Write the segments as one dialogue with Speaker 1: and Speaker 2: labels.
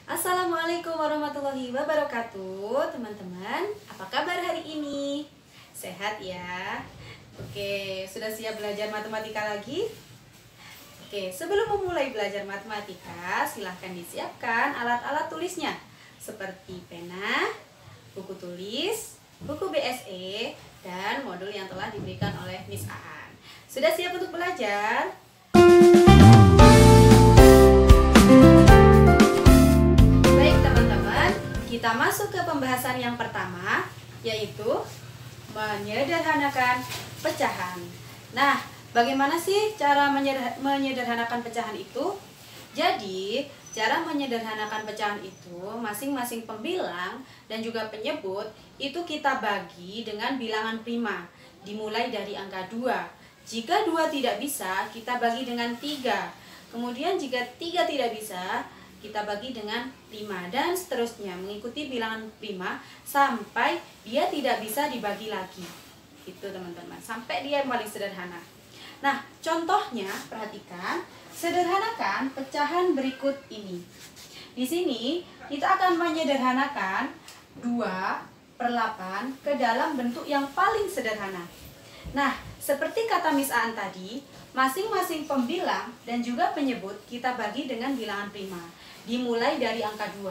Speaker 1: Assalamualaikum warahmatullahi wabarakatuh, teman-teman. Apa kabar hari ini? Sehat ya? Oke, sudah siap belajar matematika lagi? Oke, sebelum memulai belajar matematika, silahkan disiapkan alat-alat tulisnya seperti pena, buku tulis, buku BSE, dan modul yang telah diberikan oleh Miss Aan. Sudah siap untuk belajar? Baik teman-teman, kita masuk ke pembahasan yang pertama, yaitu menyederhanakan pecahan. Nah, bagaimana sih cara menyederhanakan pecahan itu? Jadi, cara menyederhanakan pecahan itu, masing-masing pembilang dan juga penyebut itu kita bagi dengan bilangan prima, dimulai dari angka 2. Jika 2 tidak bisa, kita bagi dengan 3. Kemudian jika 3 tidak bisa, kita bagi dengan 5 dan seterusnya, mengikuti bilangan prima sampai dia tidak bisa dibagi lagi. Itu teman-teman, sampai dia yang paling sederhana. Nah, contohnya perhatikan, sederhanakan pecahan berikut ini. Di sini kita akan menyederhanakan 2/8 ke dalam bentuk yang paling sederhana. Nah, seperti kata Miss Aan tadi, masing-masing pembilang dan juga penyebut kita bagi dengan bilangan prima, dimulai dari angka 2.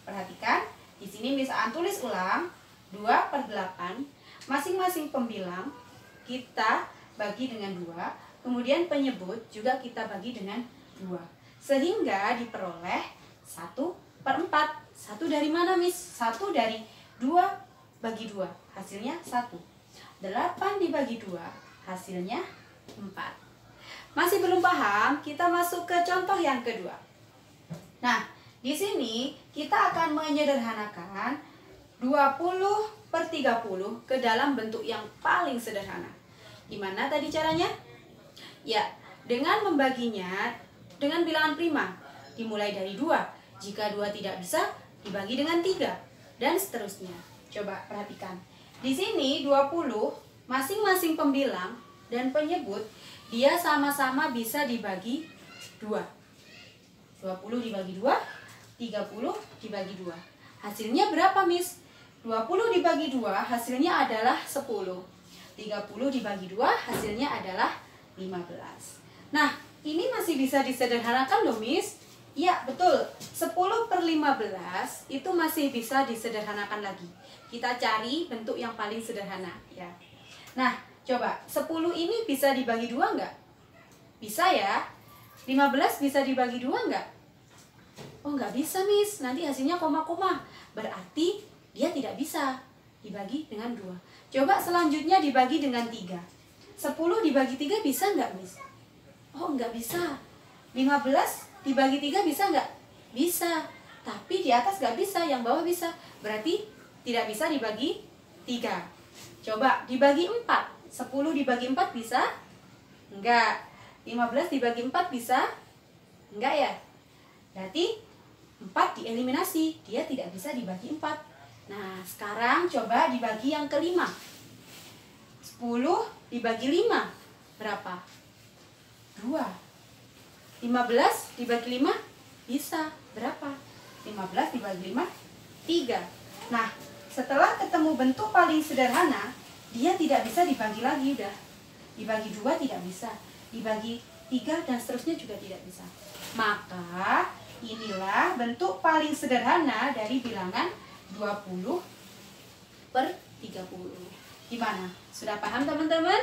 Speaker 1: Perhatikan, di sini Miss Aan tulis ulang 2/8, masing-masing pembilang kita bagi dengan 2, kemudian penyebut juga kita bagi dengan 2. Sehingga diperoleh 1/4. 1 dari mana, Miss? 1 dari 2 bagi 2, hasilnya 1. 8 dibagi 2, hasilnya 4. Masih belum paham? Kita masuk ke contoh yang kedua. Nah, di sini kita akan menyederhanakan 20/30 ke dalam bentuk yang paling sederhana. Gimana tadi caranya? Ya, dengan membaginya dengan bilangan prima, dimulai dari 2. Jika 2 tidak bisa, dibagi dengan 3, dan seterusnya. Coba perhatikan. Di sini 20, masing-masing pembilang dan penyebut, dia sama-sama bisa dibagi 2. 20 dibagi 2, 30 dibagi 2. Hasilnya berapa, Miss? 20 dibagi 2, hasilnya adalah 10. 30 dibagi 2, hasilnya adalah 15. Nah, ini masih bisa disederhanakan loh, Miss. Ya, betul. 10/15 itu masih bisa disederhanakan lagi. Kita cari bentuk yang paling sederhana, ya. Nah, coba 10 ini bisa dibagi 2 enggak? Bisa ya. 15 bisa dibagi 2 enggak? Oh, enggak bisa, Miss. Nanti hasilnya koma-koma. Berarti dia tidak bisa dibagi dengan 2. Coba selanjutnya dibagi dengan 3. 10 dibagi 3 bisa enggak, Miss? Oh, enggak bisa. 15 dibagi 3 bisa enggak? Bisa. Tapi di atas enggak bisa, yang bawah bisa. Berarti tidak bisa dibagi 3. Coba dibagi 4. 10 dibagi 4 bisa? Enggak. 15 dibagi 4 bisa? Enggak ya? Berarti 4 dieliminasi, dia tidak bisa dibagi 4. Nah, sekarang coba dibagi yang kelima. 10 dibagi 5 berapa? 2. 15 dibagi 5 bisa berapa? 15 dibagi 5 3. Nah, setelah ketemu bentuk paling sederhana, dia tidak bisa dibagi lagi udah. Dibagi 2 tidak bisa, dibagi 3 dan seterusnya juga tidak bisa. Maka inilah bentuk paling sederhana dari bilangan 20/30. Gimana? Sudah paham teman-teman?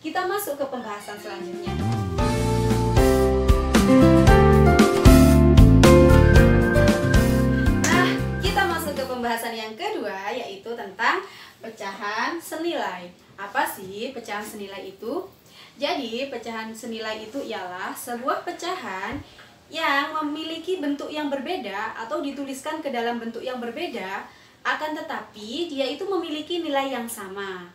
Speaker 1: Kita masuk ke pembahasan selanjutnya. Nah, kita masuk ke pembahasan yang kedua, yaitu tentang pecahan senilai. Apa sih pecahan senilai itu? Jadi, pecahan senilai itu ialah sebuah pecahan yang memiliki bentuk yang berbeda atau dituliskan ke dalam bentuk yang berbeda, akan tetapi dia itu memiliki nilai yang sama.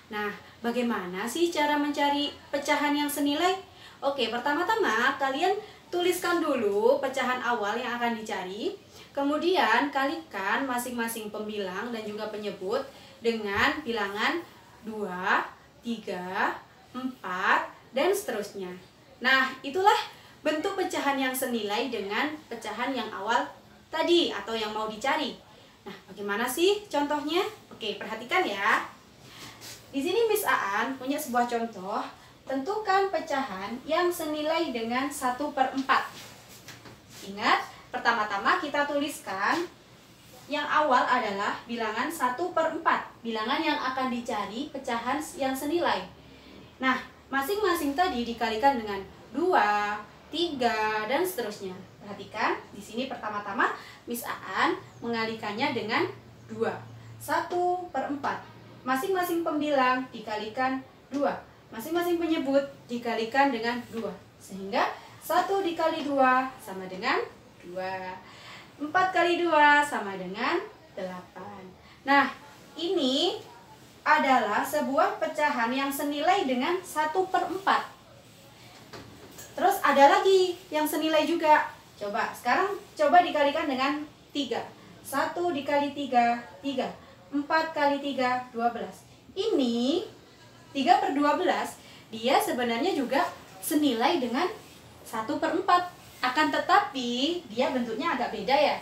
Speaker 1: Nah, bagaimana sih cara mencari pecahan yang senilai? Oke, pertama-tama kalian tuliskan dulu pecahan awal yang akan dicari. Kemudian kalikan masing-masing pembilang dan juga penyebut dengan bilangan 2, 3, 4, dan seterusnya. Nah, itulah bentuk pecahan yang senilai dengan pecahan yang awal tadi atau yang mau dicari. Nah, bagaimana sih contohnya? Oke, perhatikan ya. Di sini Miss Aan punya sebuah contoh. Tentukan pecahan yang senilai dengan 1/4. Ingat, pertama-tama kita tuliskan yang awal adalah bilangan 1/4. Bilangan yang akan dicari pecahan yang senilai. Nah, masing-masing tadi dikalikan dengan 2, 3, dan seterusnya. Perhatikan, di sini pertama-tama Miss Aan mengalikannya dengan 2. 1/4. Masing-masing pembilang dikalikan 2. Masing-masing penyebut dikalikan dengan 2. Sehingga 1 dikali 2 sama dengan 2. 4 kali 2 sama dengan 8. Nah, ini adalah sebuah pecahan yang senilai dengan 1/4. Terus ada lagi yang senilai juga. Sekarang coba dikalikan dengan 3. 1 dikali 3, 3. 4 kali 3, 12. Ini 3/12, dia sebenarnya juga senilai dengan 1/4. Akan tetapi dia bentuknya agak beda ya,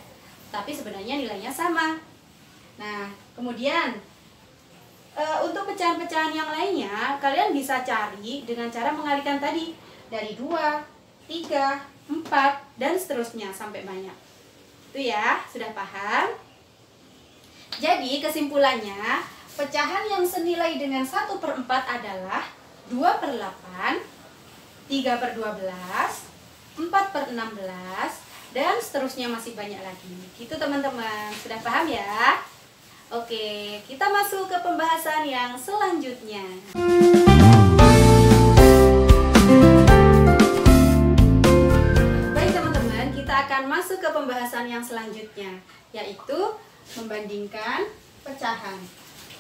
Speaker 1: tapi sebenarnya nilainya sama. Nah, kemudian untuk pecahan-pecahan yang lainnya kalian bisa cari dengan cara mengalihkan tadi dari 2, 3, 4, dan seterusnya sampai banyak. Itu ya, sudah paham? Jadi kesimpulannya, pecahan yang senilai dengan 1/4 adalah 2/8, 3/12, 4/16, dan seterusnya masih banyak lagi. Gitu teman-teman, sudah paham ya? Oke, kita masuk ke pembahasan yang selanjutnya. Baik teman-teman, kita akan masuk ke pembahasan yang selanjutnya, yaitu membandingkan pecahan.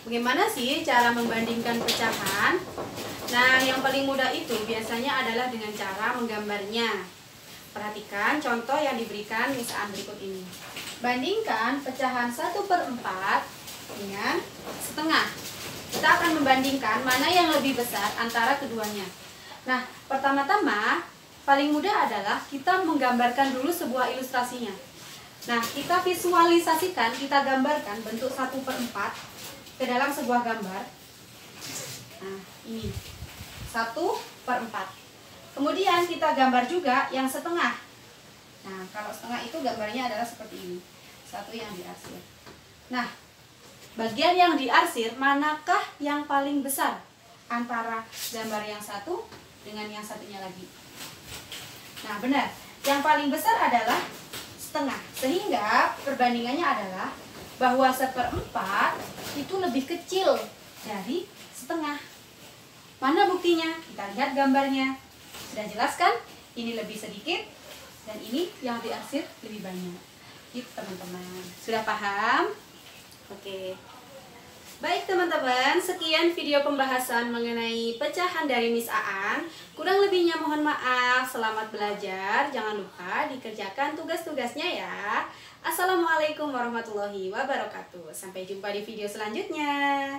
Speaker 1: Bagaimana sih cara membandingkan pecahan? Nah, yang paling mudah itu biasanya adalah dengan cara menggambarnya. Perhatikan contoh yang diberikan Miss Aan berikut ini. Bandingkan pecahan 1/4 dengan setengah. Kita akan membandingkan mana yang lebih besar antara keduanya. Nah, pertama-tama paling mudah adalah kita menggambarkan dulu sebuah ilustrasinya. Nah, kita visualisasikan, kita gambarkan bentuk 1/4 ke dalam sebuah gambar. Nah, ini 1/4. Kemudian kita gambar juga yang setengah. Nah, kalau setengah itu gambarnya adalah seperti ini. Satu yang diarsir. Nah, bagian yang diarsir manakah yang paling besar antara gambar yang satu dengan yang satunya lagi? Nah, benar. Yang paling besar adalah setengah. Sehingga perbandingannya adalah bahwa 1/4 itu lebih kecil dari setengah. Mana buktinya? Kita lihat gambarnya. Sudah jelas kan? Ini lebih sedikit dan ini yang diarsir lebih banyak. Gitu teman-teman. Sudah paham? Oke. Baik teman-teman, sekian video pembahasan mengenai pecahan dari Miss Aan. Kurang lebihnya mohon maaf, selamat belajar. Jangan lupa dikerjakan tugas-tugasnya ya. Assalamualaikum warahmatullahi wabarakatuh. Sampai jumpa di video selanjutnya.